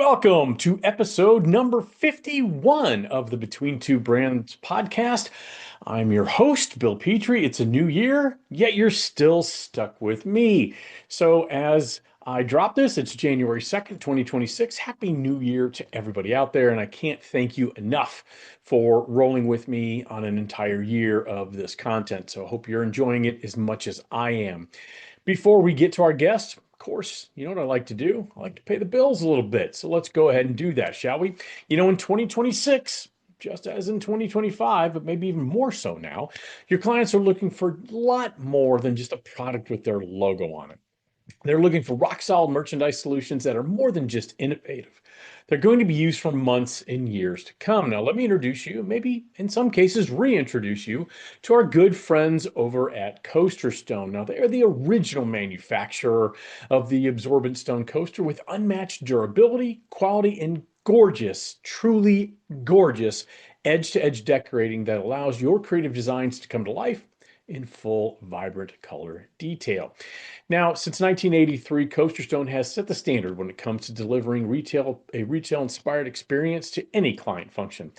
Welcome to episode number 51 of the Between Two Brands podcast. I'm your host, Bill Petrie. It's a new year, yet you're still stuck with me. So, as I drop this, it's January 2nd, 2026. Happy New Year to everybody out there. And I can't thank you enough for rolling with me on an entire year of this content. So, I hope you're enjoying it as much as I am. Before we get to our guest, of course, you know what I like to do? I like to pay the bills a little bit. So let's go ahead and do that, shall we? In 2026, just as in 2025, but maybe even more so now, your clients are looking for a lot more than just a product with their logo on it. They're looking for rock solid merchandise solutions that are more than just innovative. They're going to be used for months and years to come. Now, let me introduce you, maybe in some cases reintroduce you to our good friends over at Coaster Stone. Now, they are the original manufacturer of the absorbent stone coaster with unmatched durability, quality, and gorgeous, truly gorgeous edge to edge decorating that allows your creative designs to come to life in full, vibrant color detail. Now, since 1983, Coaster Stone has set the standard when it comes to delivering a retail-inspired experience to any client function.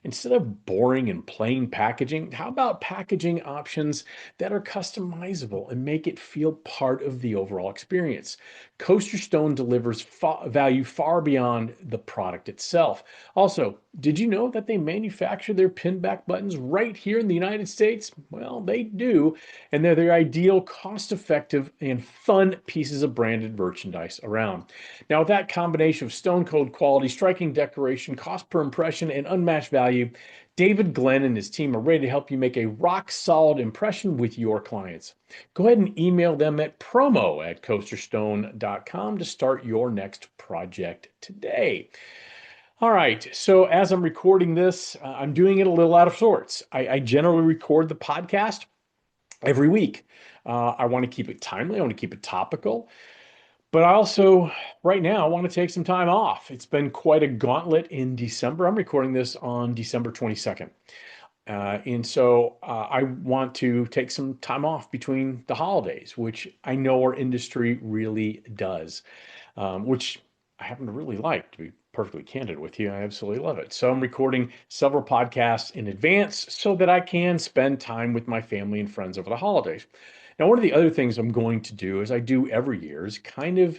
Instead of boring and plain packaging, how about packaging options that are customizable and make it feel part of the overall experience? Coaster Stone delivers value far beyond the product itself. Also, did you know that they manufacture their pinback buttons right here in the United States? Well, they do, and they're the ideal, cost-effective, and fun pieces of branded merchandise around. Now, with that combination of stone cold quality, striking decoration, cost per impression, and unmatched value, David Glenn and his team are ready to help you make a rock-solid impression with your clients. Go ahead and email them at promo@coasterstone.com to start your next project today. All right. So as I'm recording this, I'm doing it a little out of sorts. I generally record the podcast every week. I want to keep it timely. I want to keep it topical. But I also, right now, want to take some time off. It's been quite a gauntlet in December. I'm recording this on December 22nd. And so I want to take some time off between the holidays, which I know our industry really does, which I happen to really like, to be perfectly candid with you. I absolutely love it. So I'm recording several podcasts in advance so that I can spend time with my family and friends over the holidays. Now, one of the other things I'm going to do, as I do every year, is kind of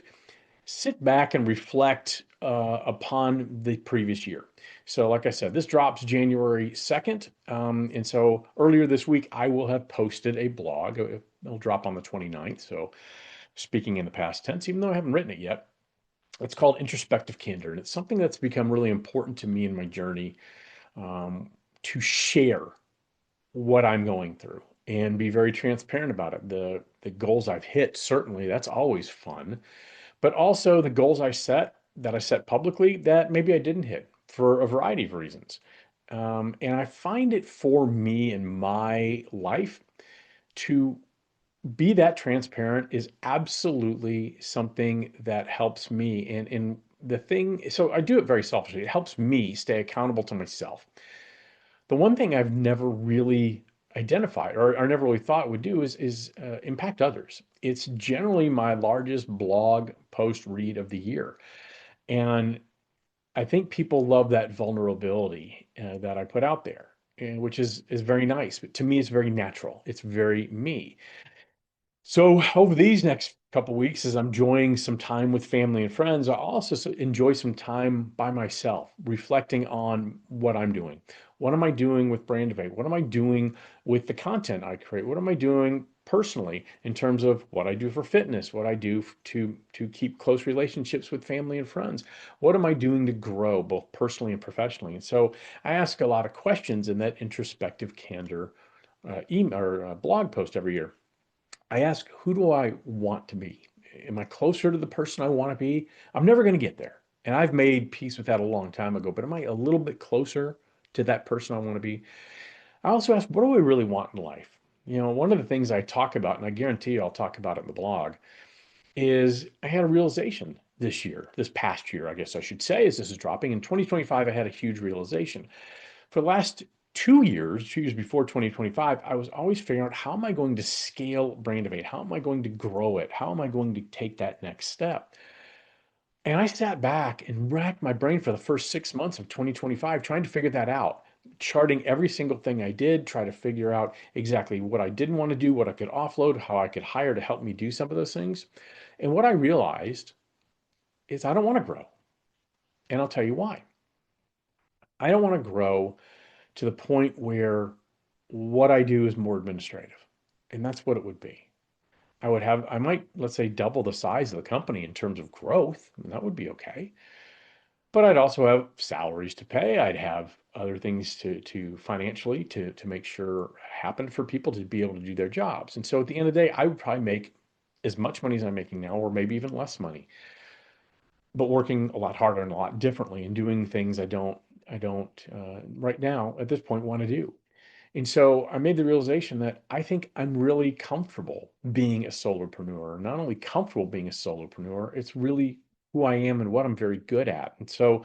sit back and reflect upon the previous year. So, like I said, this drops January 2nd. And so earlier this week, I will have posted a blog. It'll drop on the 29th. So, speaking in the past tense, even though I haven't written it yet, it's called Introspective Candor. And it's something that's become really important to me in my journey, to share what I'm going through and be very transparent about it. The goals I've hit, certainly, that's always fun, but also the goals I set publicly that maybe I didn't hit for a variety of reasons. And I find it for me in my life to be that transparent is absolutely something that helps me. And the thing, so I do it very selfishly. It helps me stay accountable to myself. The one thing I've never really identified or never really thought would do is impact others. It's generally my largest blog post read of the year. And I think people love that vulnerability that I put out there, and which is very nice. But to me, it's very natural. It's very me. So over these next couple weeks, as I'm enjoying some time with family and friends, I also enjoy some time by myself, reflecting on what I'm doing. What am I doing with Brandivate? What am I doing with the content I create? What am I doing personally in terms of what I do for fitness, what I do to keep close relationships with family and friends? What am I doing to grow both personally and professionally? And so I ask a lot of questions in that introspective candor email or blog post every year. I ask, who do I want to be? Am I closer to the person I want to be? I'm never going to get there. And I've made peace with that a long time ago, but am I a little bit closer to that person I want to be? I also ask, what do I really want in life? One of the things I talk about, and I guarantee you I'll talk about it in the blog, is I had a realization this past year, I guess I should say, as this is dropping. In 2025, I had a huge realization. For the last 2 years before 2025, I was always figuring out, how am I going to scale Brandivate? How am I going to grow it? How am I going to take that next step? And I sat back and racked my brain for the first 6 months of 2025 trying to figure that out, charting every single thing I did, try to figure out exactly what I didn't want to do, what I could offload, how I could hire to help me do some of those things. And what I realized is I don't want to grow. And I'll tell you why. I don't want to grow to the point where what I do is more administrative. And that's what it would be. I might, let's say, double the size of the company in terms of growth, and that would be okay. But I'd also have salaries to pay. I'd have other things to financially to make sure happen for people to be able to do their jobs. And so at the end of the day, I would probably make as much money as I'm making now, or maybe even less money, but working a lot harder and a lot differently and doing things I don't right now at this point want to do. And so I made the realization that I think I'm really comfortable being a solopreneur. Not only comfortable being a solopreneur, it's really who I am and what I'm very good at. And so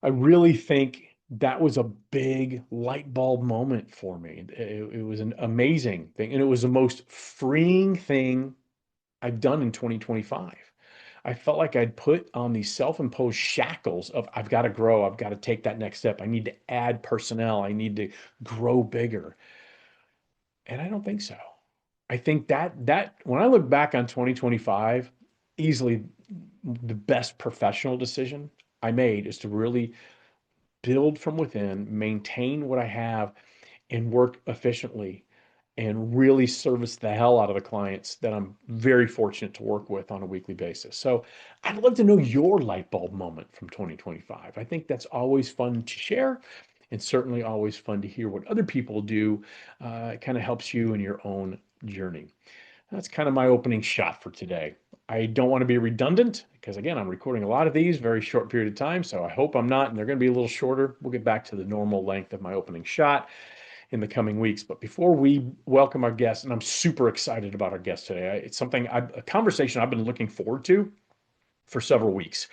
I really think that was a big light bulb moment for me. It was an amazing thing. And it was the most freeing thing I've done in 2025. I felt like I'd put on these self-imposed shackles of I've got to grow, I've got to take that next step. I need to add personnel, I need to grow bigger. And I don't think so. I think that when I look back on 2025, easily the best professional decision I made is to really build from within, maintain what I have, and work efficiently and really service the hell out of the clients that I'm very fortunate to work with on a weekly basis. So I'd love to know your light bulb moment from 2025. I think that's always fun to share and certainly always fun to hear what other people do. It kind of helps you in your own journey. That's kind of my opening shot for today. I don't want to be redundant because, again, I'm recording a lot of these very short period of time. So I hope I'm not, and they're going to be a little shorter. We'll get back to the normal length of my opening shot in the coming weeks. But before we welcome our guest, and I'm super excited about our guest today, it's a conversation I've been looking forward to for several weeks.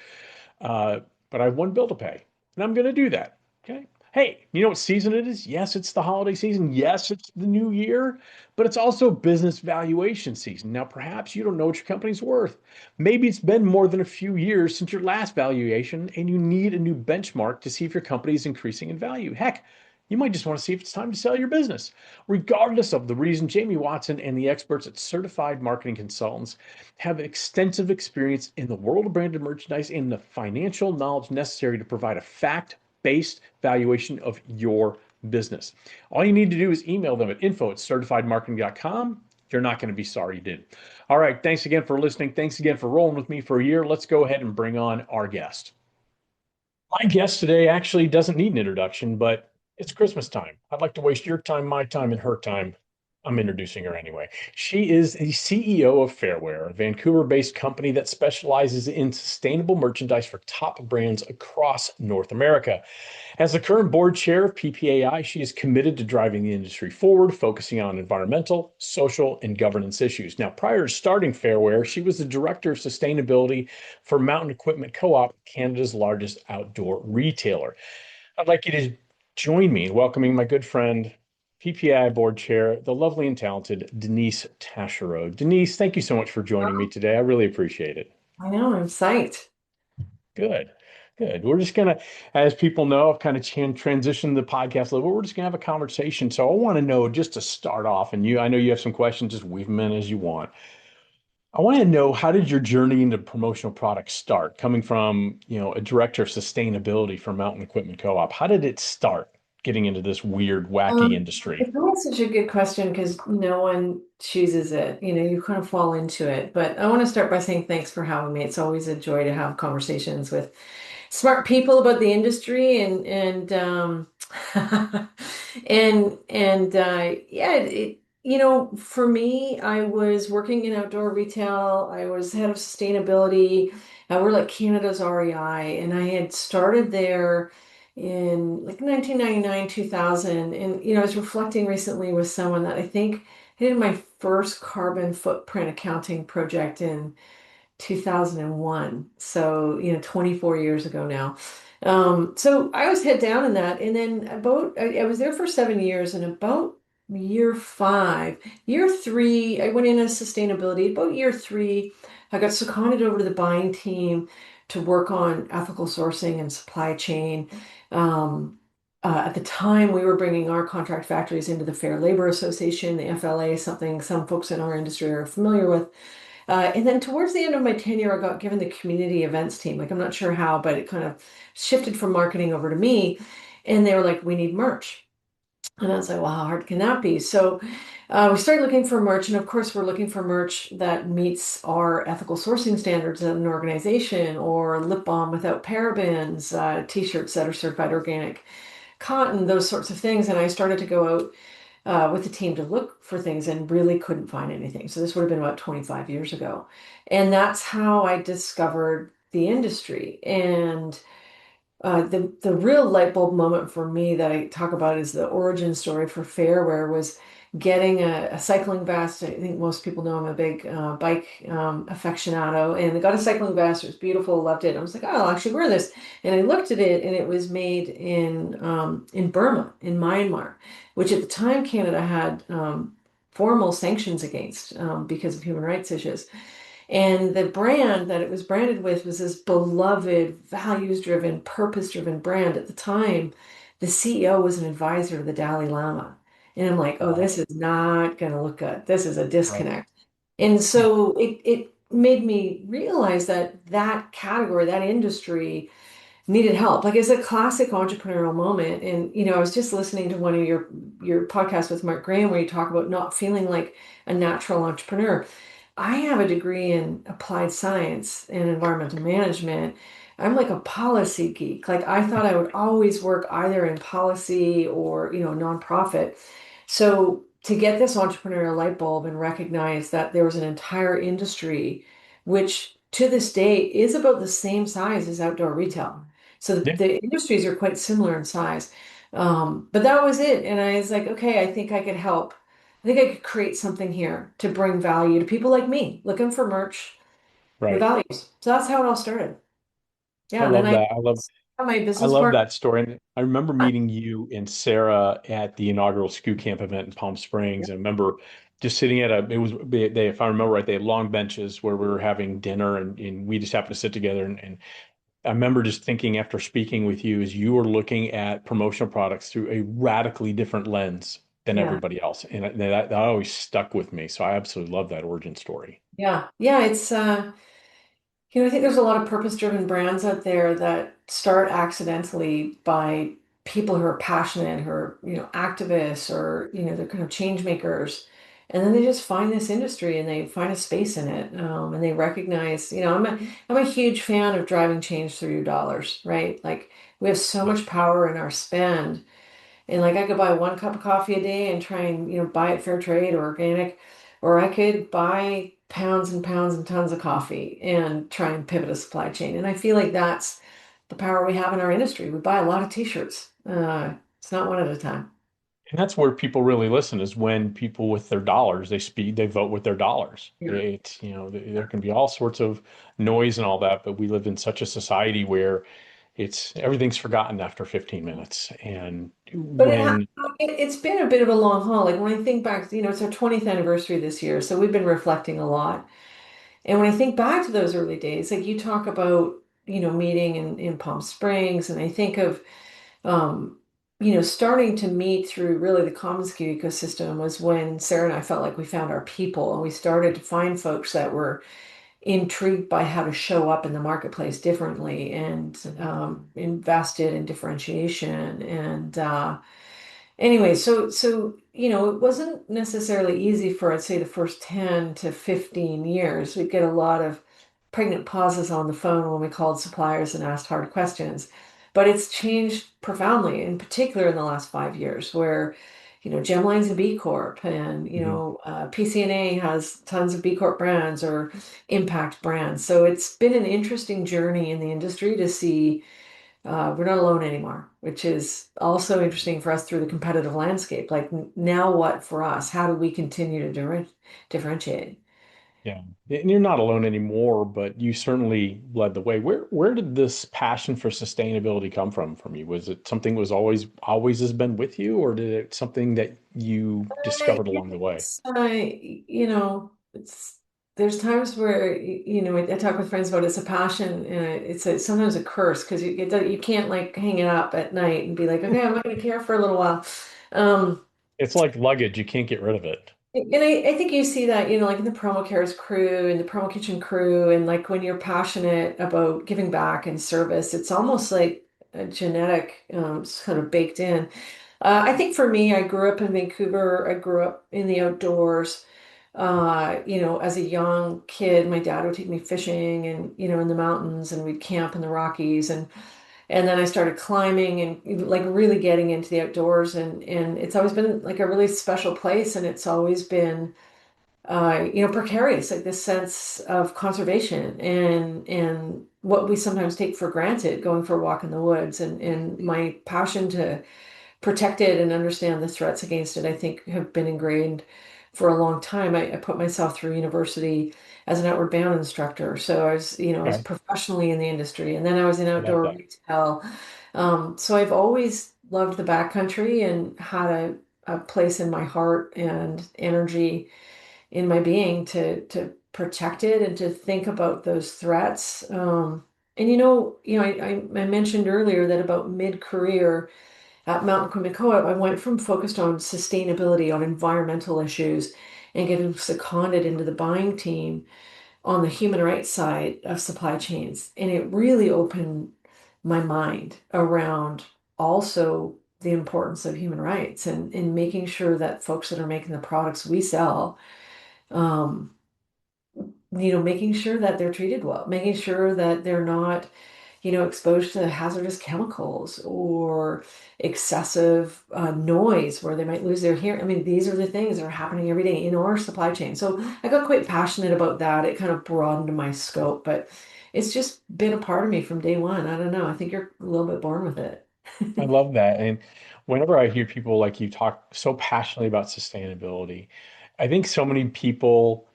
Uh, but I have one bill to pay, and I'm going to do that. Okay. Hey, you know what season it is? Yes, it's the holiday season. Yes, it's the new year, but it's also business valuation season. Now, perhaps you don't know what your company's worth. Maybe it's been more than a few years since your last valuation, and you need a new benchmark to see if your company is increasing in value. Heck, you might just want to see if it's time to sell your business. Regardless of the reason, Jamie Watson and the experts at Certified Marketing Consultants have extensive experience in the world of branded merchandise and the financial knowledge necessary to provide a fact-based valuation of your business. All you need to do is email them at info@certifiedmarketing.com. You're not going to be sorry you did. All right. Thanks again for listening. Thanks again for rolling with me for a year. Let's go ahead and bring on our guest. My guest today actually doesn't need an introduction, but it's Christmas time. I'd like to waste your time, my time, and her time. I'm introducing her anyway. She is the CEO of Fairware, a Vancouver-based company that specializes in sustainable merchandise for top brands across North America. As the current board chair of PPAI, she is committed to driving the industry forward, focusing on environmental, social, and governance issues. Now, prior to starting Fairware, she was the director of sustainability for Mountain Equipment Co-op, Canada's largest outdoor retailer. I'd like you to join me in welcoming my good friend, PPAI board chair, the lovely and talented Denise Taschereau. Denise, thank you so much for joining me today. I really appreciate it. I know, I'm psyched. Good. Good. We're just gonna, as people know, I've kind of transitioned the podcast a little bit. We're just gonna have a conversation. So I want to know, just to start off, and I know you have some questions, just weave them in as you want. I want to know, how did your journey into promotional products start? Coming from, a director of sustainability for Mountain Equipment Co-op, how did it start getting into this weird, wacky industry? It's always such a good question because no one chooses it. You kind of fall into it. But I want to start by saying thanks for having me. It's always a joy to have conversations with smart people about the industry and yeah, for me, I was working in outdoor retail. I was head of sustainability. We're like Canada's REI, and I had started there in like 1999, 2000. And I was reflecting recently with someone that I think I did my first carbon footprint accounting project in 2001. So, 24 years ago now. So I was head down in that. And then I was there for 7 years, and about year three, I went in as sustainability. About year three, I got seconded over to the buying team to work on ethical sourcing and supply chain. Um, at the time, we were bringing our contract factories into the Fair Labor Association, the FLA, something some folks in our industry are familiar with. And then towards the end of my tenure, I got given the community events team. Like, I'm not sure how, but it kind of shifted from marketing over to me. And they were like, we need merch. And I was like, well, how hard can that be? So we started looking for merch. And of course, we're looking for merch that meets our ethical sourcing standards as an organization, or lip balm without parabens, t-shirts that are certified organic cotton, those sorts of things. And I started to go out with the team to look for things and really couldn't find anything. So this would have been about 25 years ago. And that's how I discovered the industry. And the real light bulb moment for me that I talk about is the origin story for Fairware was getting a cycling vest. I think most people know I'm a big bike aficionado, and I got a cycling vest. It was beautiful, loved it. I was like, oh, I'll actually wear this. And I looked at it, and it was made in Burma, in Myanmar, which at the time Canada had formal sanctions against because of human rights issues. And the brand that it was branded with was this beloved, values-driven, purpose-driven brand. At the time, the CEO was an advisor to the Dalai Lama. And I'm like, oh, Wow. this is not going to look good. This is a Right. disconnect. And so it made me realize that that category, that industry needed help. Like it's a classic entrepreneurial moment. And, I was just listening to one of your podcasts with Mark Graham where you talk about not feeling like a natural entrepreneur. I have a degree in applied science and environmental management. I'm like a policy geek. Like I thought I would always work either in policy or, nonprofit. So to get this entrepreneurial light bulb and recognize that there was an entire industry, which to this day is about the same size as outdoor retail. So Yeah. the industries are quite similar in size. But that was it. And I was like, okay, I think I could help. I think I could create something here to bring value to people like me looking for merch with Right. values. So that's how it all started. I Yeah. And then love that. I love my I business love partner. that story. And I remember meeting you and Sarah at the inaugural Scoot Camp event in Palm Springs. And I remember just sitting at it was, if I remember right, they had long benches where we were having dinner and we just happened to sit together. And I remember just thinking after speaking with you, as you were looking at promotional products through a radically different lens than Yeah. everybody else. And that always stuck with me. So I absolutely love that origin story. Yeah. Yeah. It's, I think there's a lot of purpose-driven brands out there that start accidentally by people who are passionate, who are, activists or, they're kind of change makers. And then they just find this industry and they find a space in it. And they recognize, I'm a huge fan of driving change through your dollars, right? Like we have so Yeah. much power in our spend. And like I could buy one cup of coffee a day and try and, buy it fair trade or organic, or I could buy pounds and pounds and tons of coffee and try and pivot a supply chain. And I feel like that's the power we have in our industry. We buy a lot of t-shirts. It's not one at a time. And that's where people really listen is when people with their dollars, they vote with their dollars. Yeah. It's, there can be all sorts of noise and all that, but we live in such a society where everything's forgotten after 15 minutes. And But when, it's been a bit of a long haul. Like when I think back, it's our 20th anniversary this year. So we've been reflecting a lot. And when I think back to those early days, like you talk about, meeting in Palm Springs, and I think of um, starting to meet through really the commonsku ecosystem was when Sarah and I felt like we found our people and we started to find folks that were intrigued by how to show up in the marketplace differently and invested in differentiation. And anyway, so it wasn't necessarily easy for, I'd say, the first 10 to 15 years. We'd get a lot of pregnant pauses on the phone when we called suppliers and asked hard questions. But it's changed profoundly, in particular in the last 5 years, where, Gemline's a B Corp and, Mhm. PCNA has tons of B Corp brands or impact brands. So it's been an interesting journey in the industry to see we're not alone anymore, which is also interesting for us through the competitive landscape. Like now what for us? How do we continue to differentiate? Yeah, and you're not alone anymore, but you certainly led the way. Where did this passion for sustainability come from you? Was it something was always has been with you, or did it something that you discovered along the way? It's, it's there's times where I talk with friends about it's a passion and it's sometimes a curse because you can't like hang it up at night and be like, okay, I'm not going to care for a little while. Um, It's like luggage. You can't get rid of it. and I think you see that, like in the promo cares crew and the promo kitchen crew, and like when you're passionate about giving back and service, it's almost like a genetic, sort of baked in. I think for me, I grew up in Vancouver. I grew up in the outdoors. As a young kid, my dad would take me fishing and, in the mountains, and we'd camp in the Rockies, and then I started climbing and like really getting into the outdoors, and it's always been like a really special place, and it's always been precarious, like this sense of conservation and what we sometimes take for granted, going for a walk in the woods, and my passion to protect it and understand the threats against it, I think have been ingrained for a long time. I put myself through university as an outward bound instructor. So I was Okay. professionally in the industry, and then I was in I love outdoor that. retail. So I've always loved the backcountry and had a place in my heart and energy in my being to protect it and to think about those threats. And I mentioned earlier that about mid-career at Mountain Quimicoa, I went from focused on sustainability, on environmental issues, and getting seconded into the buying team on the human rights side of supply chains. And it really opened my mind around also the importance of human rights and making sure that folks that are making the products we sell, um, making sure that they're treated well, making sure that they're not exposed to hazardous chemicals or excessive noise where they might lose their hearing. I mean, these are the things that are happening every day in our supply chain. So I got quite passionate about that. It kind of broadened my scope, but it's just been a part of me from day one. I don't know. I think you're a little bit born with it. I love that. And whenever I hear people like you talk so passionately about sustainability, I think so many people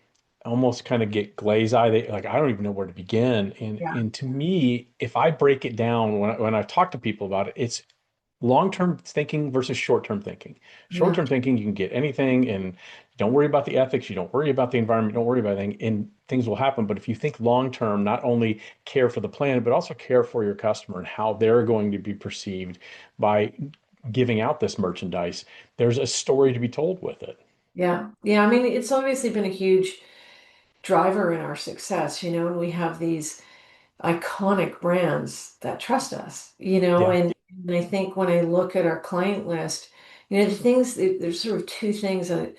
almost kind of get glaze eye. They like, I don't even know where to begin. And Yeah. and to me, if I break it down when I talk to people about it, it's long-term thinking versus short-term thinking. Yeah. Short-term thinking, you can get anything and don't worry about the ethics, you don't worry about the environment, don't worry about anything, and things will happen. But if you think long-term, not only care for the planet, but also care for your customer and how they're going to be perceived by giving out this merchandise, there's a story to be told with it. Yeah. Yeah. I mean, it's obviously been a huge driver in our success, and we have these iconic brands that trust us, Yeah. and I think when I look at our client list, the things there's sort of two things that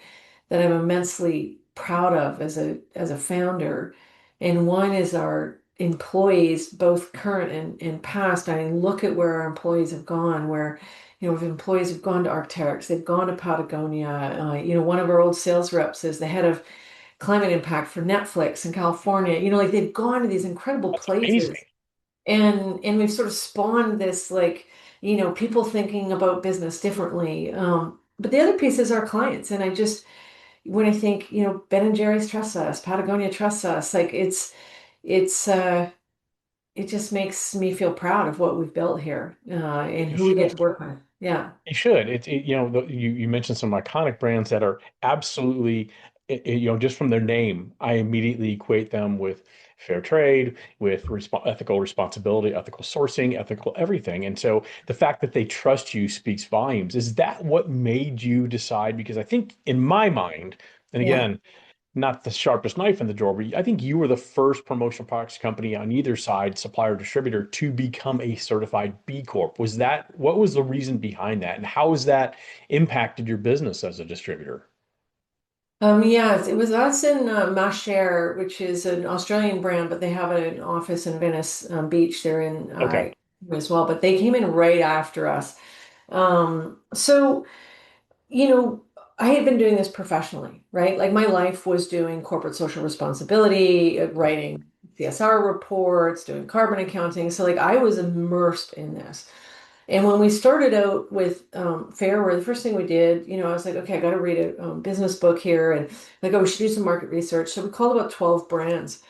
I'm immensely proud of as a founder. And one is our employees, both current and past. I look at where our employees have gone, where if employees have gone to Arc'teryx, they've gone to Patagonia. One of our old sales reps is the head of climate impact for Netflix in California. Like they've gone to these incredible That's amazing. places, and we've sort of spawned this like people thinking about business differently. But the other piece is our clients, and I just when I think Ben and Jerry's trusts us, Patagonia trusts us, like it's it just makes me feel proud of what we've built here, and You who we get to should. work with. Yeah, You should. You mentioned some iconic brands that are absolutely, just from their name, I immediately equate them with fair trade, with ethical responsibility, ethical sourcing, ethical everything. And so the fact that they trust you speaks volumes. Is that what made you decide? Because I think in my mind, and yeah. again, not the sharpest knife in the drawer, but I think you were the first promotional products company on either side, supplier distributor, to become a certified B Corp. What was the reason behind that? And how has that impacted your business as a distributor? Yeah, it was us and Masher, which is an Australian brand, but they have an office in Venice Beach. They're in Okay. as well, but they came in right after us. So you know, I had been doing this professionally, right? Like my life was doing corporate social responsibility, writing CSR reports, doing carbon accounting. So like I was immersed in this. And when we started out with Fairware, the first thing we did, I was like, okay, I got to read a business book here, and like, oh, we should do some market research. So we called about 12 brands,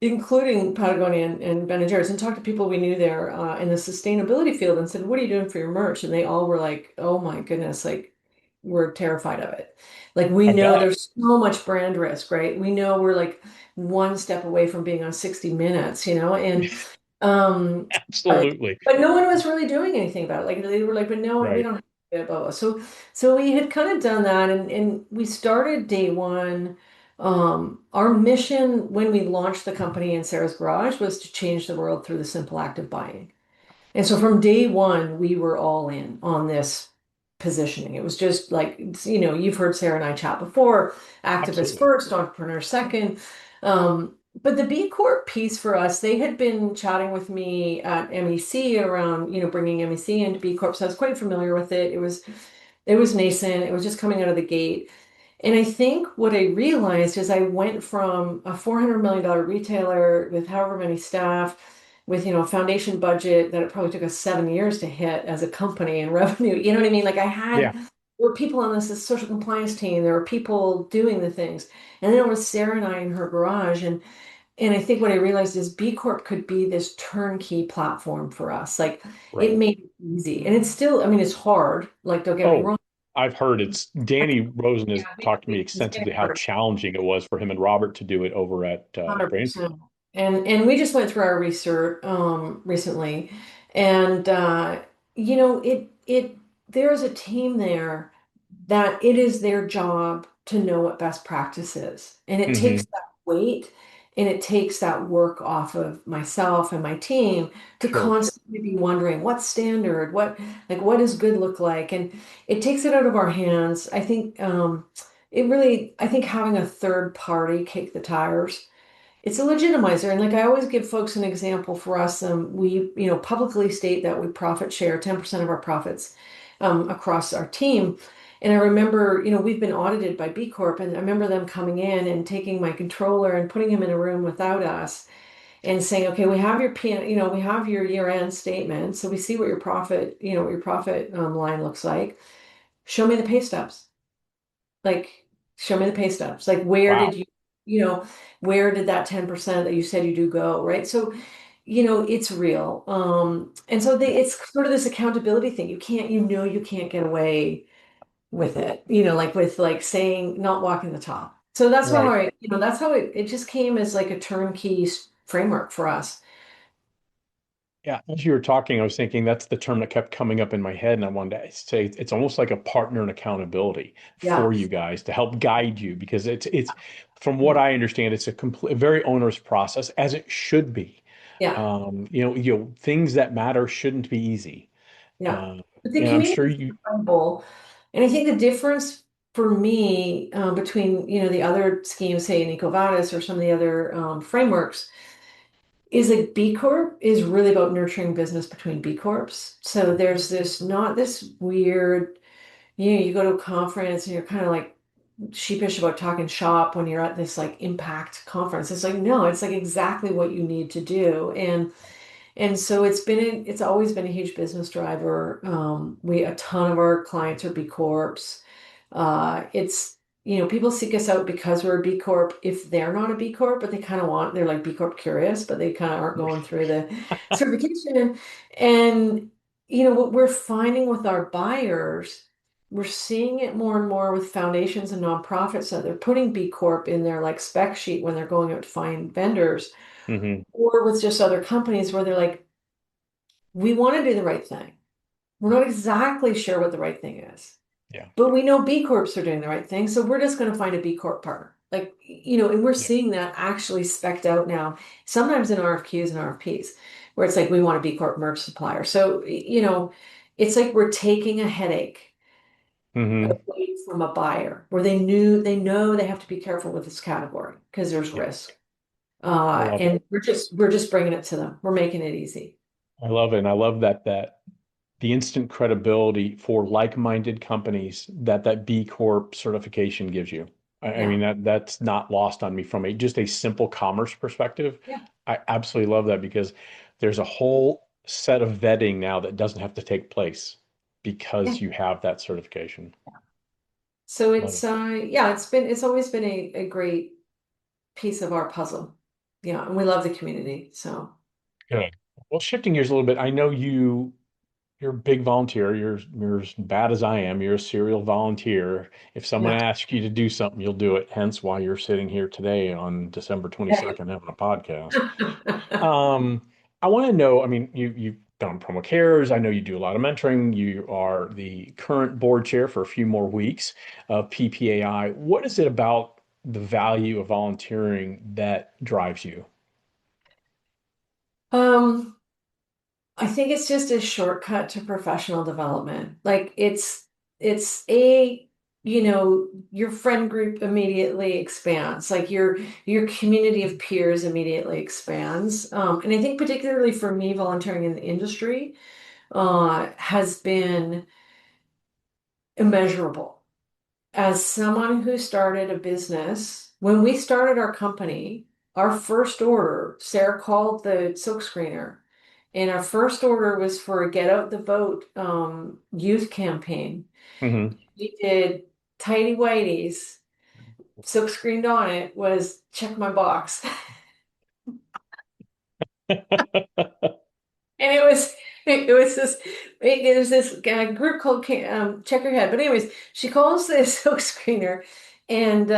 including Patagonia and Ben and Jerry's, and talked to people we knew there in the sustainability field, and said, what are you doing for your merch? And they all were like, oh my goodness, like we're terrified of it. Like we I know bet. there's so much brand risk, right? We know we're like one step away from being on 60 Minutes, and um, but Absolutely. but no one was really doing anything about it. Like they were like, but no, we Right. don't have to blah, blah, blah. So we had kind of done that, and we started day one. Our mission when we launched the company in Sarah's garage was to change the world through the simple act of buying. And so from day one, we were all in on this positioning. It was just like, you've heard Sarah and I chat before, activist Absolutely. first, entrepreneur second. But the B Corp piece for us, they had been chatting with me at MEC around, bringing MEC into B Corp. So I was quite familiar with it. It was nascent. It was just coming out of the gate. And I think what I realized is I went from a $400 million retailer with however many staff, with, a foundation budget that it probably took us 7 years to hit as a company and revenue. You know what I mean? Like Yeah. there were people on this social compliance team, there were people doing the things. And then it was Sarah and I in her garage. And I think what I realized is B Corp could be this turnkey platform for us. Like it Right. made it easy. And it's still, I mean, it's hard. Like, don't get me Oh, wrong. I've heard it's Danny Rosen has Yeah, talked to me it's getting extensively how harder. challenging it was for him and Robert to do it over at Braintree. 100%. And we just went through our research recently, and it there's a team there that it is their job to know what best practice is, and it takes Hmm. that weight and it takes that work off of myself and my team to Sure. constantly be wondering what's standard, what does good look like, and it takes it out of our hands. I think I think having a third party kick the tires, it's a legitimizer. And like I always give folks an example for us, we, publicly state that we profit share 10% of our profits across our team. And I remember, we've been audited by B Corp, and I remember them coming in and taking my controller and putting him in a room without us and saying, okay, we have your we have your year-end statement. So we see what your profit, what your profit line looks like. Show me the pay stubs. Like, show me the pay stubs. Like, Wow. you know, where did that 10% that you said you do go, right? So, it's real. And so Yeah. it's sort of this accountability thing. You can't get away with it, like with like saying not walking the talk. So Right. that's how it just came as like a turnkey framework for us. Yeah. As you were talking, I was thinking that's the term that kept coming up in my head, and I wanted to say it's almost like a partner in accountability Yeah. for you guys to help guide you because it's from what I understand, it's a complete, very onerous process, as it should be. Yeah. Things that matter shouldn't be easy. Yeah. Uh, But the and I'm community sure is you, incredible. And I think the difference for me between, the other schemes, say in EcoVadis or some of the other frameworks, is like B Corp is really about nurturing business between B Corps. So there's this not this weird, you go to a conference and you're kind of like sheepish about talking shop when you're at this like impact conference. It's like, no, it's like exactly what you need to do. And so it's always been a huge business driver. A ton of our clients are B Corps. It's, people seek us out because we're a B Corp if they're not a B Corp, but they're like B Corp curious, but they kind of aren't going through the certification. And, what we're finding with our buyers, we're seeing it more and more with foundations and nonprofits that they're putting B Corp in their like spec sheet when they're going out to find vendors, hmm or with just other companies where they're like, we want to do the right thing. We're not exactly sure what the right thing is, yeah, but we know B Corps are doing the right thing. So we're just going to find a B Corp partner. Like, and we're yeah, seeing that actually specced out now, sometimes in RFQs and RFPs, where it's like, we want a B Corp merch supplier. So, it's like we're taking a headache hmm away from a buyer where they know they have to be careful with this category because there's yeah. risk. I love it. And we're just bringing it to them. We're making it easy. I love it. And I love that the instant credibility for like-minded companies that B Corp certification gives you. I Yeah. mean that's not lost on me from a just a simple commerce perspective. Yeah. I absolutely love that because there's a whole set of vetting now that doesn't have to take place Yeah. because you have that certification. So Love it's it. yeah, it's always been a great piece of our puzzle. Yeah, and we love the community. So Good. Well, shifting gears a little bit, I know you. you're a big volunteer. You're as bad as I am. You're a serial volunteer. If someone Yeah. asks you to do something, you'll do it. Hence why you're sitting here today on December 22nd having a podcast. Um, I want to know, I mean, you've done promo cares. I know you do a lot of mentoring. You are the current board chair for a few more weeks of PPAI. What is it about the value of volunteering that drives you? Um, I think it's just a shortcut to professional development. Like it's a, your friend group immediately expands. Like your community of peers immediately expands. And I think particularly for me, volunteering in the industry has been immeasurable. As someone who started a business, when we started our company, our first order, Sarah called the silk screener, and our first order was for a Get Out the Vote youth campaign. Hmm. We did tidy whities, silk screened on it was check my box. And it was this group called Check Your Head. But anyways, she calls this silk screener and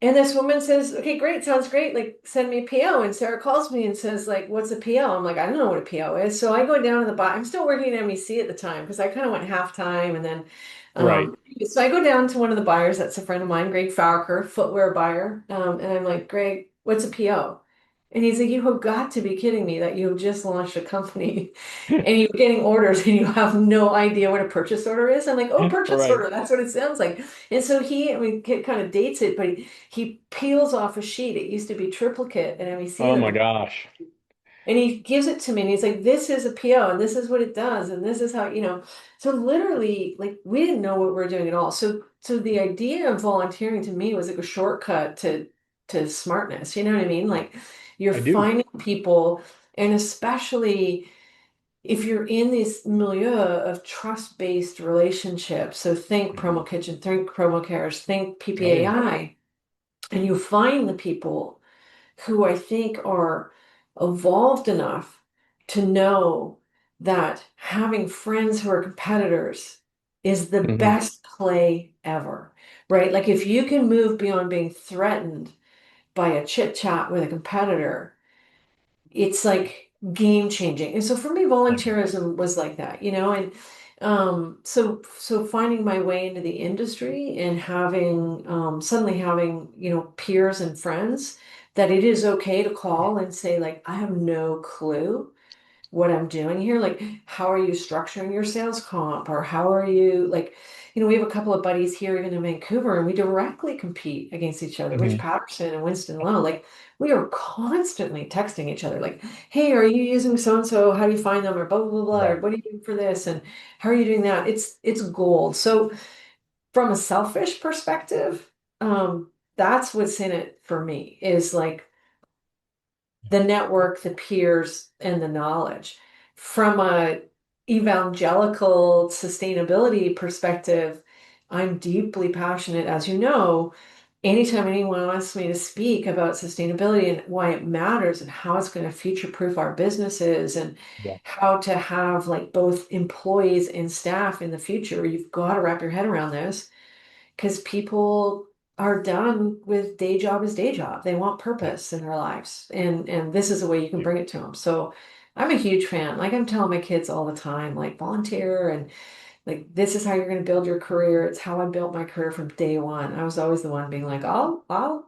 and this woman says, okay, great, sounds great. Like, send me a PO. And Sarah calls me and says, like, what's a PO? I'm like, I don't know what a PO is. So I go down to the buy. I'm still working at MEC at the time because I kind of went half time. And then, Right. so I go down to one of the buyers that's a friend of mine, Greg Falker, footwear buyer. And I'm like, Greg, what's a PO? And he's like, you have got to be kidding me that you have just launched a company and you're getting orders and you have no idea what a purchase order is. I'm like, oh, purchase Right. order. That's what it sounds like. And so I mean, it kind of dates it, but he peels off a sheet. It used to be triplicate at MEC Oh at my the gosh. and he gives it to me and he's like, this is a PO and this is what it does and this is how, so literally like we didn't know what we were doing at all. So the idea of volunteering to me was like a shortcut to smartness. You know what I mean? Like you're I do. finding people and especially if you're in this milieu of trust-based relationships, so think Mhm. promo kitchen, think promo cares, think Oh yeah. PPAI, and you find the people who I think are evolved enough to know that having friends who are competitors is the Hmm. best play ever, right? Like if you can move beyond being threatened by a chit chat with a competitor, it's like game changing. And so for me, volunteerism was like that, and so finding my way into the industry and having suddenly having, peers and friends that it is okay to call and say, like, I have no clue what I'm doing here. Like, how are you structuring your sales comp? Or how are you like, we have a couple of buddies here even in Vancouver and we directly compete against each other, Rich Hmm. Patterson and Winston Lowe. Like we are constantly texting each other, like, hey, are you using so and so? How do you find them? Or blah, blah, blah, blah, or Right. what are you doing for this? And how are you doing that? It's gold. So from a selfish perspective, that's what's in it for me is like the network, the peers, and the knowledge. From a evangelical sustainability perspective, I'm deeply passionate, as you know. Anytime anyone asks me to speak about sustainability and why it matters and how it's going to future-proof our businesses and Yeah. how to have like both employees and staff in the future, you've got to wrap your head around this because people are done with day job as day job. They want Yeah. purpose in their lives, and this is a way you can You. bring it to them. So I'm a huge fan. Like I'm telling my kids all the time, like volunteer and like this is how you're going to build your career. It's how I built my career from day one. I was always the one being like, I'll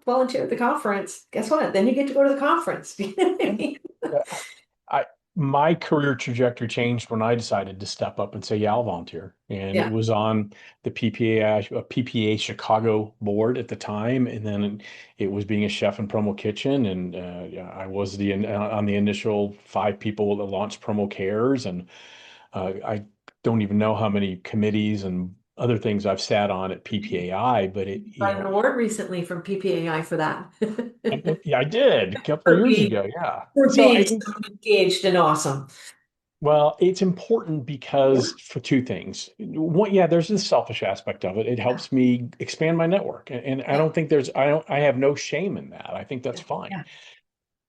volunteer at the conference. Guess what? Then you get to go to the conference. Do you know what I Yeah. mean? Yeah. I My career trajectory changed when I decided to step up and say, yeah, I'll volunteer. And it Yeah. was on the PPA Chicago board at the time. And then it was being a chef in Promo Kitchen. And yeah, I was on the initial 5 people that launched Promo Cares. And I don't even know how many committees and other things I've sat on at PPAI, but Got an award recently from PPAI for that. yeah, I did a couple of For years being ago. Yeah. for So being so engaged and awesome. well, it's important because for 2 things. One, yeah, there's this selfish aspect of it. It Yeah. helps me expand my network. And I Yeah. don't think I have no shame in that. I think that's Yeah. fine. Yeah.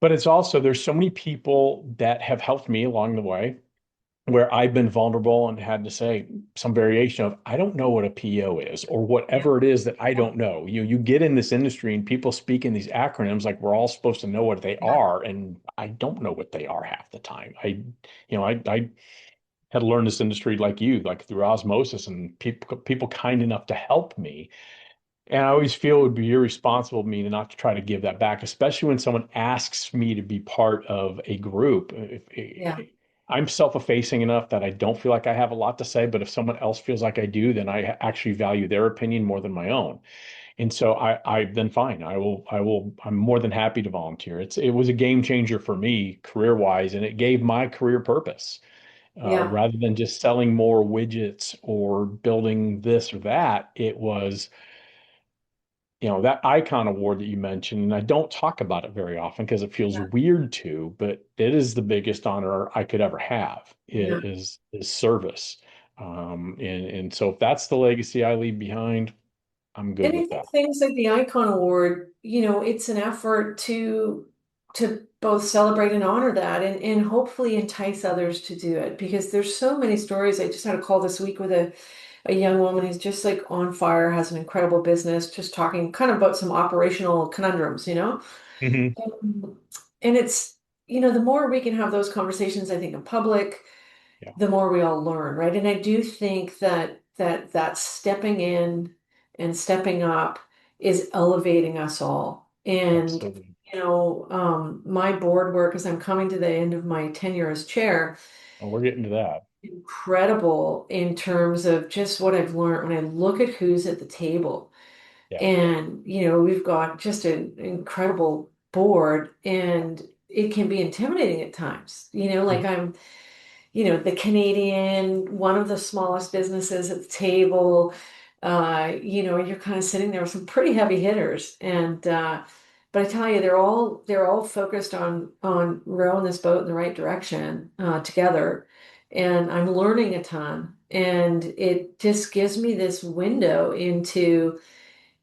But it's also, there's so many people that have helped me along the way where I've been vulnerable and had to say some variation of, I don't know what a PO is, or Yeah. whatever it is that I don't know. You get in this industry and people speak in these acronyms like we're all supposed to know what they Yeah. are, and I don't know what they are half the time. I had to learn this industry like you, like through osmosis, and people kind enough to help me. And I always feel it would be irresponsible of me to not to try to give that back, especially when someone asks me to be part of a group. Yeah. I'm self-effacing enough that I don't feel like I have a lot to say, but if someone else feels like I do, then I actually value their opinion more than my own. And so I then fine. I'm more than happy to volunteer. It was a game changer for me career-wise, and it gave my career purpose. Yeah. Rather than just selling more widgets or building this or that, it was that icon award that you mentioned, and I don't talk about it very often because it feels Yeah. weird to, but it is the biggest honor I could ever have Yeah. is service. And so if that's the legacy I leave behind, I'm good And I with think that. things like the Icon Award, it's an effort to both celebrate and honor that and hopefully entice others to do it because there's so many stories. I just had a call this week with a young woman who's just like on fire, has an incredible business, just talking kind of about some operational conundrums. Hmm. And it's the more we can have those conversations, I think, in public, Yeah, the more we all learn, right? And I do think that stepping in and stepping up is elevating us all. And absolutely. my board work as I'm coming to the end of my tenure as chair, Well, we're getting to that. incredible in terms of just what I've learned when I look at who's at the table. Yeah. And we've got just an incredible board, and it can be intimidating at times. Like Mhm. I'm the Canadian, one of the smallest businesses at the table. You're kind of sitting there with some pretty heavy hitters. But I tell you, they're all focused on rowing this boat in the right direction together. And I'm learning a ton. And it just gives me this window into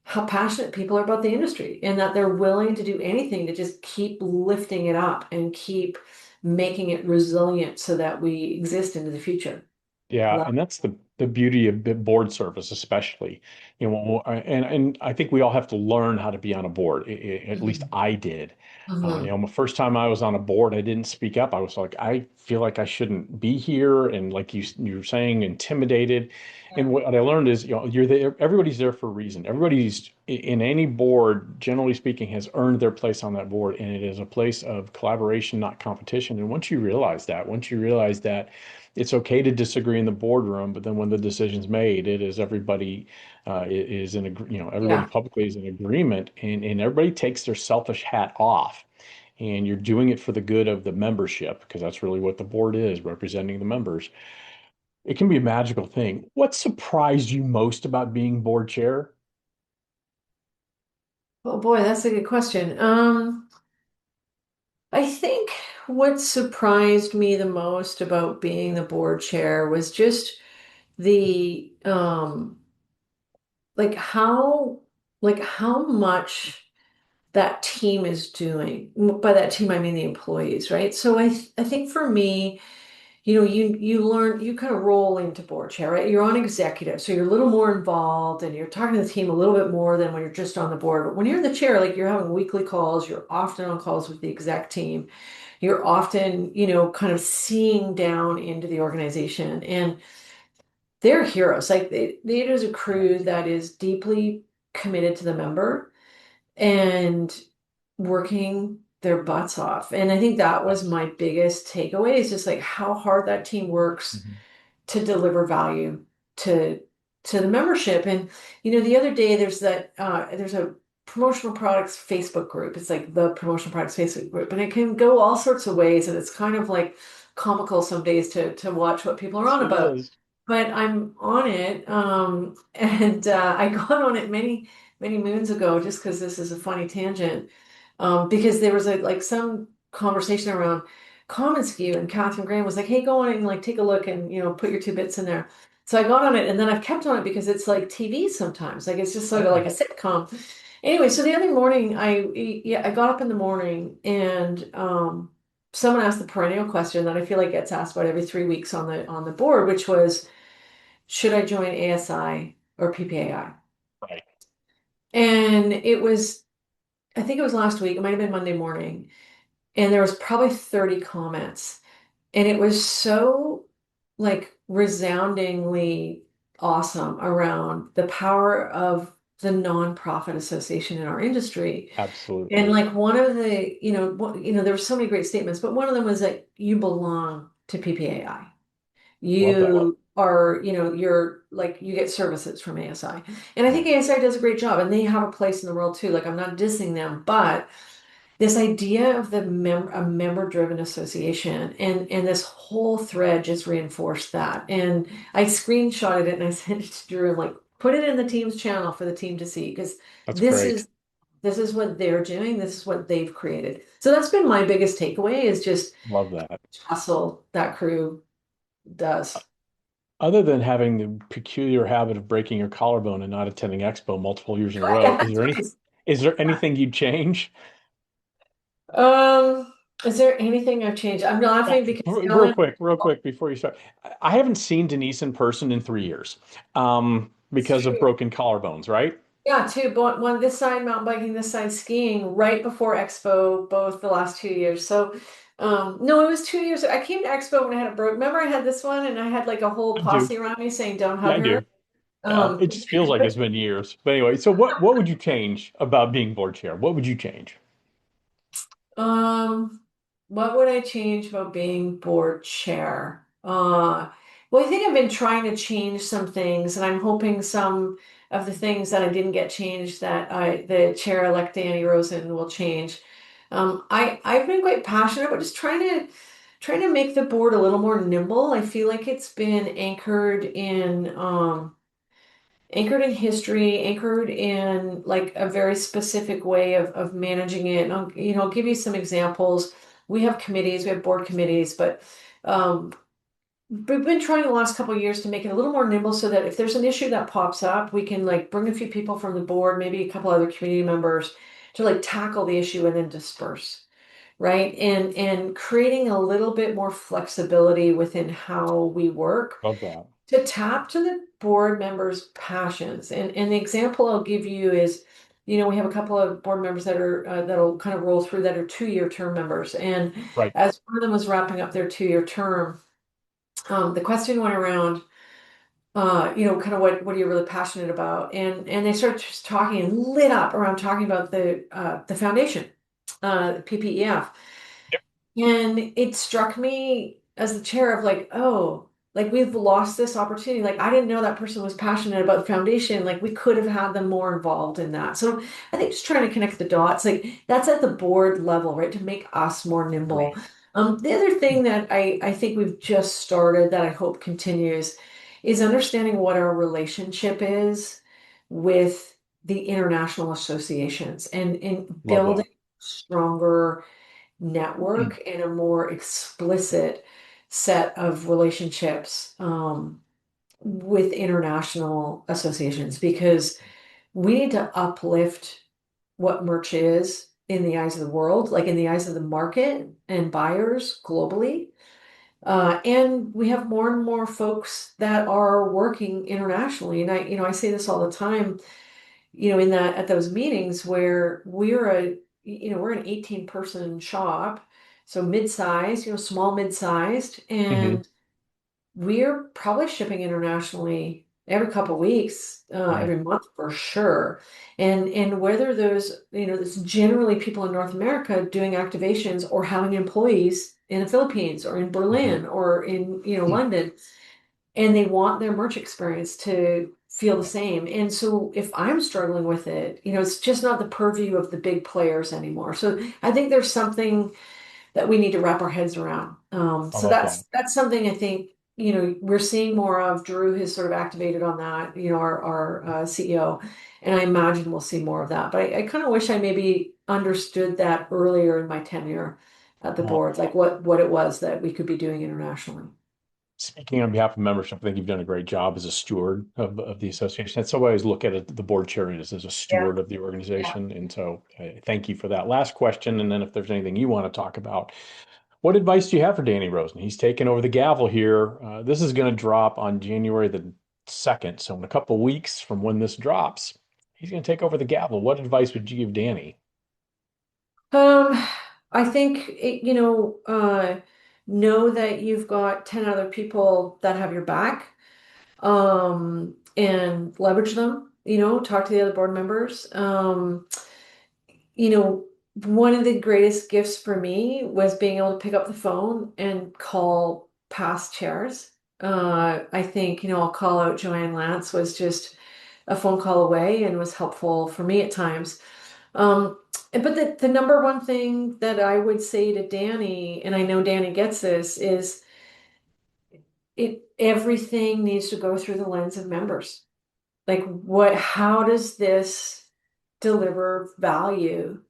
how passionate people are about the industry and that they're willing to do anything to just keep lifting it up and keep making it resilient so that we exist into the future. Yeah, Love. and that's the beauty of board service, especially. And I think we all have to learn how to be on a board. At least Mhm. I did. Mhm. The first time I was on a board, I didn't speak up. I was like, I feel like I shouldn't be here, and like you were saying, intimidated. And Yeah. what I learned is, you're there. Everybody's there for a reason. Everybody's in any board, generally speaking, has earned their place on that board, and it is a place of collaboration, not competition. And once you realize that it's okay to disagree in the boardroom, but then when the decision's made, it is everybody is everybody Yeah. publicly is in agreement, and everybody takes their selfish hat off, and you're doing it for the good of the membership because that's really what the board is, representing the members. It can be a magical thing. What surprised you most about being board chair? Oh boy, that's a good question. I think what surprised me the most about being the board chair was just the like how much that team is doing. By that team, I mean the employees, right? So I think for me, you learn, you kind of roll into board chair, right? You're on executive, so you're a little more involved and you're talking to the team a little bit more than when you're just on the board. But when you're in the chair, like you're having weekly calls, you're often on calls with the exec team. You're often, kind of seeing down into the organization, and they're heroes. Like it is a Yeah. crew that is deeply committed to the member and working their butts off. And I think that was Yes. my biggest takeaway is just like how hard that team works Mhm. to deliver value to to the membership. And the other day there's a promotional products Facebook group. It's like the promotional products Facebook group, and it can go all sorts of ways. And it's kind of like comical some days to watch what people are Yes, on it about. is. But I'm on it, and I got on it many many moons ago just because this is a funny tangent. Because there was like some conversation around common skew, and Catherine Graham was like, "Hey, go on and like take a look and put your 2 bits in there." So I got on it, and then I've kept on it because it's like TV sometimes, like it's just sort Oh of like yeah. a sitcom. Anyway, so the other morning, I got up in the morning and someone asked the perennial question that I feel like gets asked about every 3 weeks on the board, which was, should I join ASI or PPAI? Right. And it was, I think it was last week, it might have been Monday morning, and there was probably 30 comments. And it was so like resoundingly awesome around the power of the nonprofit association in our industry. And Absolutely. like one of the, there were so many great statements, but one of them was that you belong to PPAI. Love that. You're like you get services from ASI. And I think Right. ASI does a great job and they have a place in the world too. Like I'm not dissing them, but this idea of a member-driven association and this whole thread just reinforced that. And I screenshotted it and I sent it to Drew and like put it in the team's channel for the team to see because That's this great. is this is what they're doing. This is what they've created. So that's been my biggest takeaway is just Love that. hustle that crew does. Other than having the peculiar habit of breaking your collarbone and not attending Expo multiple years in a row, Yeah, twice. is there anything you'd change? Um, is there anything I've changed? I'm Yeah. laughing because Ellen. Real quick before you start. I haven't seen Denise in person in 3 years, It's because of true. broken collarbones, right? Yeah, two, but one this side mountain biking, this side skiing, right before Expo, both the last 2 years. So, no, it was 2 years. I came to Expo when I had it broke. Remember, I had this one, and I had like a whole I do. posse around me saying, "Don't Yeah, hug I her." do. Yeah, it Um, just feels like it's been years. But anyway, so what would you change about being board chair? What would you change? Um, what would I change about being board chair? Well, I think I've been trying to change some things, and I'm hoping some of the things that I didn't get changed that the chair-elect Danny Rosin will change. I've been quite passionate about just trying to make the board a little more nimble. I feel like it's been anchored in history, anchored in like a very specific way of managing it. And I'll give you some examples. We have committees, we have board committees, but um, we've been trying the last couple of years to make it a little more nimble so that if there's an issue that pops up, we can like bring a few people from the board, maybe a couple other community members to like tackle the issue and then disperse. Right. And creating a little bit more flexibility within how we work Love that. to tap to the board members' passions. And the example I'll give you is, we have a couple of board members that are that'll kind of roll through that are 2-year term members. And Right. as one of them was wrapping up their 2-year term, the question went around, kind of what are you really passionate about? And they started just talking and lit up around talking about the foundation, PPEF. And it struck me as the chair of like, oh, like we've lost this opportunity. Like I didn't know that person was passionate about the foundation. Like we could have had them more involved in that. So I think just trying to connect the dots, like that's at the board level, right? To make us more nimble. Right. The other thing that I think we've just started that I hope continues is understanding what our relationship is with the international associations and Love building that. stronger Mm. network and a more explicit set of relationships with international associations because we need to uplift what merch is in the eyes of the world, like in the eyes of the market and buyers globally. And we have more and more folks that are working internationally. And I say this all the time, in that at those meetings where we're an 18-person shop, so mid-sized, small mid-sized, Hmm. and we're probably shipping internationally every couple of weeks, Right. every month for sure. And whether those, there's generally people in North America doing activations or having employees in the Philippines or in Hmm. Berlin or in, London, and they want their merch experience to feel the same. And so if I'm struggling with it, it's just not the purview of the big players anymore. So I think there's something that we need to wrap our heads around. I So love that. that's something I think, we're seeing more of. Drew has sort of activated on that, our CEO, and I imagine we'll see more of that. But I kind of wish I maybe understood that earlier in my tenure at the Well, board, like what it was that we could be doing internationally. speaking on behalf of membership, I think you've done a great job as a steward of the association. That's how I always look at it, the board chair as a Yeah. steward of the Yeah. organization. And so thank you for that. Last question. And then if there's anything you want to talk about, What advice do you have for Danny Rosen? He's taken over the gavel here. This is going to drop on January the 2nd. So in a couple of weeks from when this drops, he's going to take over the gavel. What advice would you give Danny? Um, I think know that you've got 10 other people that have your back, and leverage them, talk to the other board members. You know, one of the greatest gifts for me was being able to pick up the phone and call past chairs. I think, I'll call out Joanne Lance was just a phone call away and was helpful for me at times. But the number one thing that I would say to Danny, and I know Danny gets this, is everything needs to go through the lens of members. Like how does this deliver value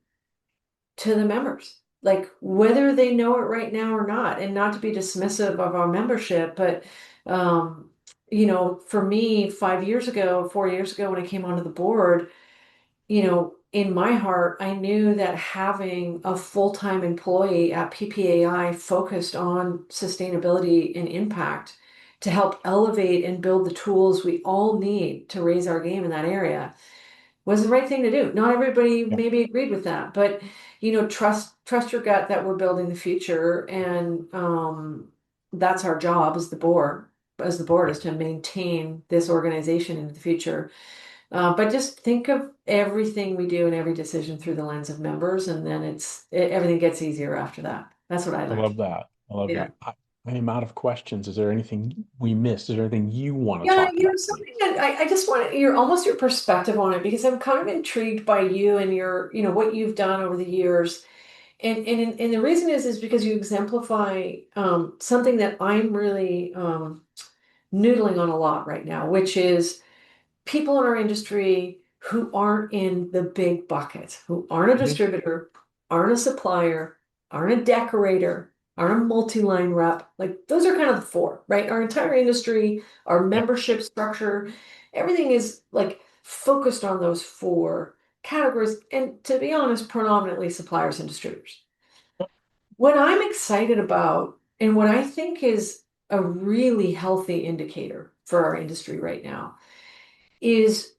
to the members? Like whether they know it right now or not, and not to be dismissive of our membership, but for me, 5 years ago, 4 years ago, when I came onto the board, in my heart, I knew that having a full-time employee at PPAI focused on sustainability and impact to help elevate and build the tools we all need to raise our game in that area was the right thing to do. Not everybody Yeah, maybe agreed with that, but trust your gut that we're building the future, and that's our job as the board yeah. is to maintain this organization into the future. But just think of everything we do and every decision through the lens of members, and then everything gets easier after that. That's what I I learned. love that. I love Yeah. that. I am out of questions. Is there anything we missed? Is there anything you want to Yeah, talk about, something please? that I just want your perspective on it, because I'm kind of intrigued by you and what you've done over the years. And the reason is because you exemplify something that I'm really noodling on a lot right now, which is people in our industry who aren't in the big buckets, who aren't a Mhm. distributor, aren't a supplier, aren't a decorator, aren't a multi-line rep. Like those are kind of the four, right? Our entire industry, our Yep. membership structure, everything is like focused on those four categories. And to be honest, predominantly suppliers and distributors. What I'm excited about, and what I think is a really healthy indicator for our industry right now, is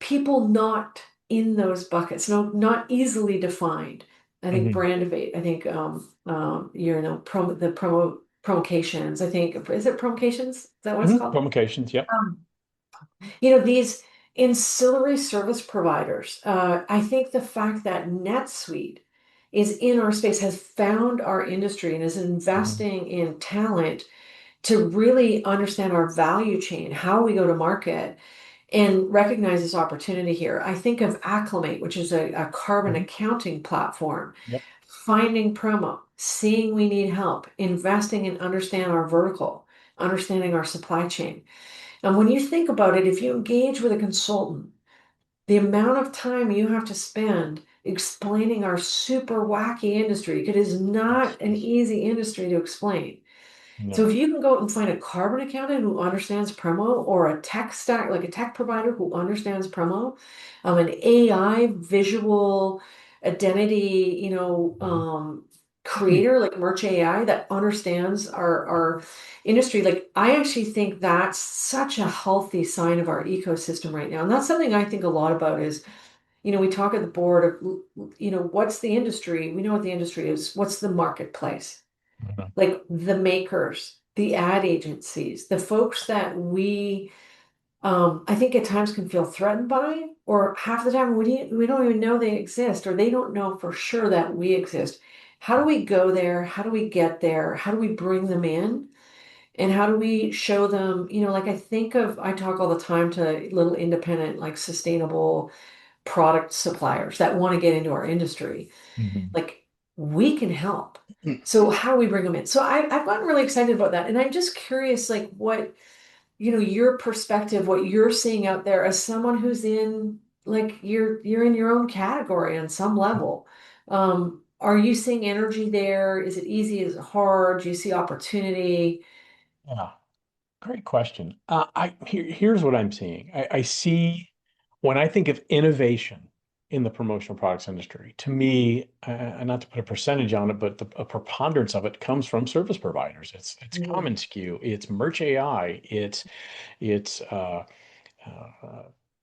people not in those buckets, no, not easily defined. I think Hmm. brand evade. I think the provocations. I think is it provocations? Is that what it's Hmm. called? Publications. Yep. Um, these ancillary service providers. I think the fact that NetSuite is in our space, has found our industry and is Hmm. investing in talent to really understand our value chain, how we go to market, and recognize this opportunity here. I think of Acclimate, which is a carbon Hmm. accounting platform, Yep. finding promo, seeing we need help, investing and understand our vertical, understanding our supply chain. And when you think about it, if you engage with a consultant, the amount of time you have to spend explaining our super wacky industry, it is Yes. not an easy industry to explain. So No. if you can go out and find a carbon accountant who understands promo, or a tech stack, like a tech provider who understands promo, an AI visual identity, Hmm. creator like Merch AI that understands our industry, like I actually think that's such a healthy sign of our ecosystem right now. And that's something I think a lot about is, we talk at the board of, what's the industry? We know what the industry is. What's the marketplace? Mhm. Like the makers, the ad agencies, the folks that we I think at times can feel threatened by, or half the time we don't even know they exist, or they don't know for sure that we exist. How do we go there? How do we get there? How do we bring them in? And how do we show them, like I talk all the time to little independent, like sustainable product suppliers that want to get into our industry, Mhm. like we can help. So how do we bring them in? So I've gotten really excited about that. And I'm just curious, like what, your perspective, what you're seeing out there as someone who's in, like you're in your own category on some level. Are you seeing energy there? Is it easy? Is it hard? Do you see opportunity? Yeah. Great question. Here's what I'm seeing. I see when I think of innovation in the promotional products industry. To me, not to put a percentage on it, but a preponderance of it comes from service providers. It's Mhm. Common SKU, it's Merch AI, it's uh,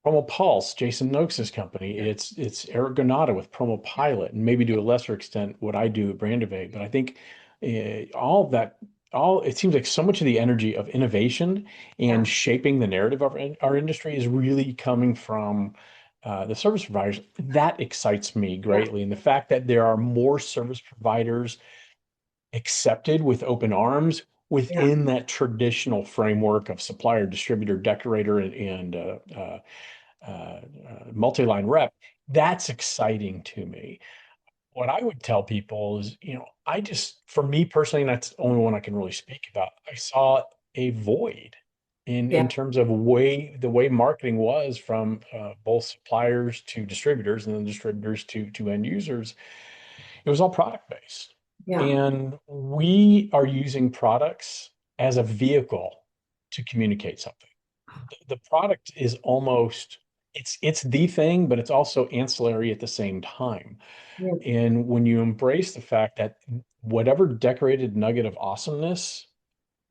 Promo Pulse, Jason Noakes's company. It's Eric Granata with Promo Pilot, and maybe to a lesser extent what I do at Brandivate. But I think all of that, all it seems like so much of the energy of innovation and Yeah, shaping the narrative of our industry is really coming from the service providers. That excites me yeah, greatly, and the fact that there are more service providers accepted with open arms yeah, within that traditional framework of supplier, distributor, decorator, and multi-line rep. That's exciting to me. What I would tell people is, for me personally, and that's the only one I can really speak about, I saw a void in yeah, terms of the way marketing was from both suppliers to distributors and then distributors to end users. It was all product based. yeah, And we are using products as a vehicle to communicate something. The product is almost it's the thing, but it's also ancillary at the same time. yeah, And when you embrace the fact that whatever decorated nugget of awesomeness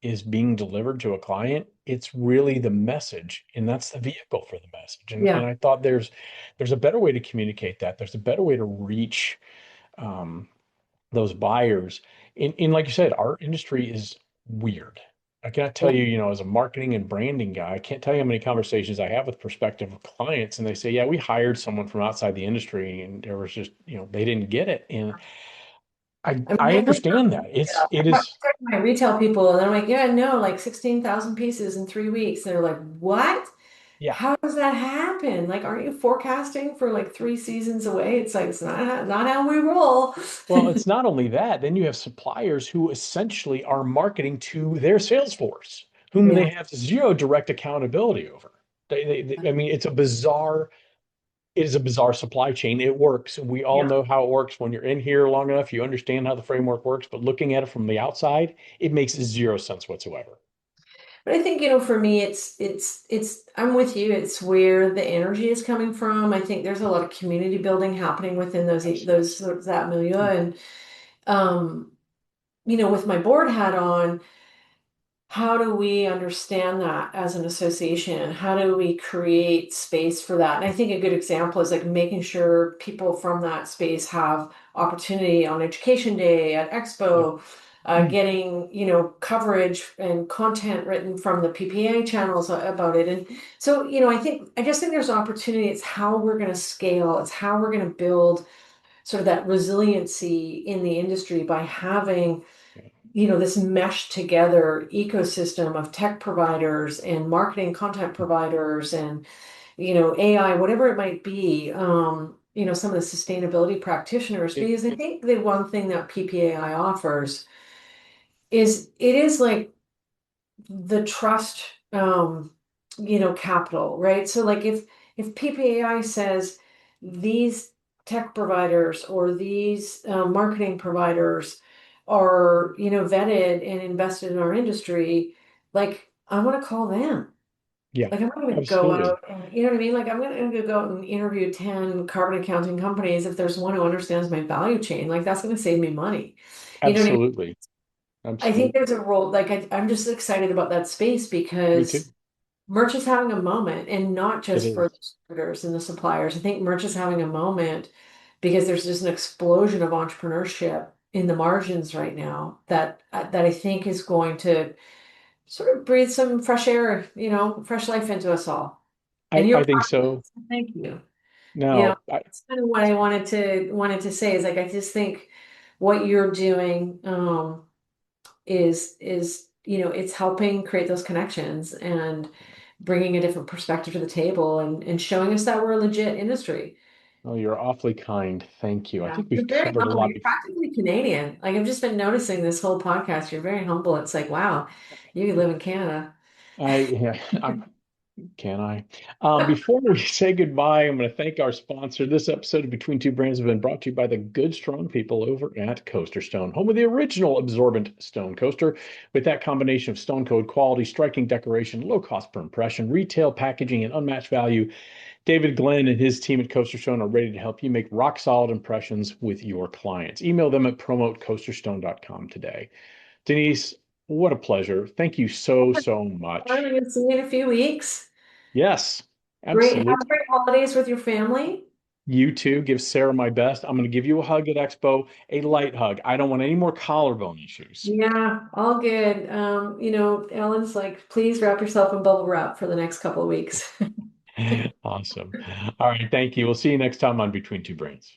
is being delivered to a client, it's really the message, and that's the vehicle for the message. And yeah. I thought there's a better way to communicate that. There's a better way to reach um, those buyers. And like you said, our industry is weird. I cannot tell Yeah. you, as a marketing and branding guy, I can't tell you how many conversations I have with prospective clients, and they say, "Yeah, we hired someone from outside the industry, and there was just, they didn't get it." And I I mean, I they do. understand that. I It talk is, to my retail people, and I'm like, yeah, no, like 16,000 pieces in 3 weeks. They're like, what? yeah. How does that happen? Like, aren't you forecasting for like 3 seasons away? It's like, it's not how we roll. Well, it's not only that. Then you have suppliers who essentially are marketing to their sales force, whom Yeah. they have zero direct accountability over. I mean, it is a bizarre supply chain. It works. We all Yeah. know how it works when you're in here long enough. You understand how the framework works, but looking at it from the outside, it makes zero sense whatsoever. But I think, for me, I'm with you. It's where the energy is coming from. I think there's a lot of community building happening within Absolutely. that milieu. And, um, with my board hat on, how do we understand that as an association? How do we create space for that? And I think a good example is like making sure people from that space have opportunity on Education Day, at Yep. Expo, getting, coverage and content written from the PPAI channels about it. And so, I just think there's opportunity. It's how we're going to scale. It's how we're going to build sort of that resiliency in the industry by having this meshed together ecosystem of tech providers and marketing content providers and, AI, whatever it might be, some of the sustainability practitioners, It, because I think the one thing that PPAI offers is it is like the trust, capital, right? So like if PPAI says these tech providers or these marketing providers are, vetted and invested in our industry, like I want to call them. yeah, Like I'm not going to go absolutely. out and, you know what I mean? Like I'm going to go out and interview 10 carbon accounting companies if there's one who understands my value chain. Like that's going to save me money. You know what I mean? Absolutely. I think Absolutely. there's a role, like I'm just excited about that space Me too. because merch is having a moment, and not It just for the is. distributors and the suppliers. I think merch is having a moment because there's just an explosion of entrepreneurship in the margins right now that I think is going to sort of breathe some fresh air, fresh life into us all. And I you're think part of so. it, so thank you. No, That's kind of what I wanted to say is like I just think what you're doing is it's helping create those connections and bringing a different perspective to the table and showing us that we're a legit industry. oh, you're awfully kind. Thank you. I Yeah, think you're we've very covered a humble. lot. You're practically Canadian. Like I've just been noticing this whole podcast. You're very humble. It's like, wow, you could live in Canada. I, yeah, Can I? Before we say goodbye, I'm going to thank our sponsor. This episode of Between Two Brands has been brought to you by the good, strong people over at Coaster Stone, home of the original absorbent stone coaster. With that combination of stone code quality, striking decoration, low cost per impression, retail packaging, and unmatched value, David Glenn and his team at Coaster Stone are ready to help you make rock solid impressions with your clients. Email them at promotecoasterstone.com today. Denise, what a pleasure. Thank you so, so I'm much. going to see you in a few weeks. Yes, Great. Have absolutely. great holidays with your family. You too. Give Sarah my best. I'm going to give you a hug at Expo, a light hug. I don't want any more collarbone issues. Yeah, all good. Ellen's like, please wrap yourself in bubble wrap for the next couple of weeks. Awesome. All right. Thank you. We'll see you next time on Between Two Brains.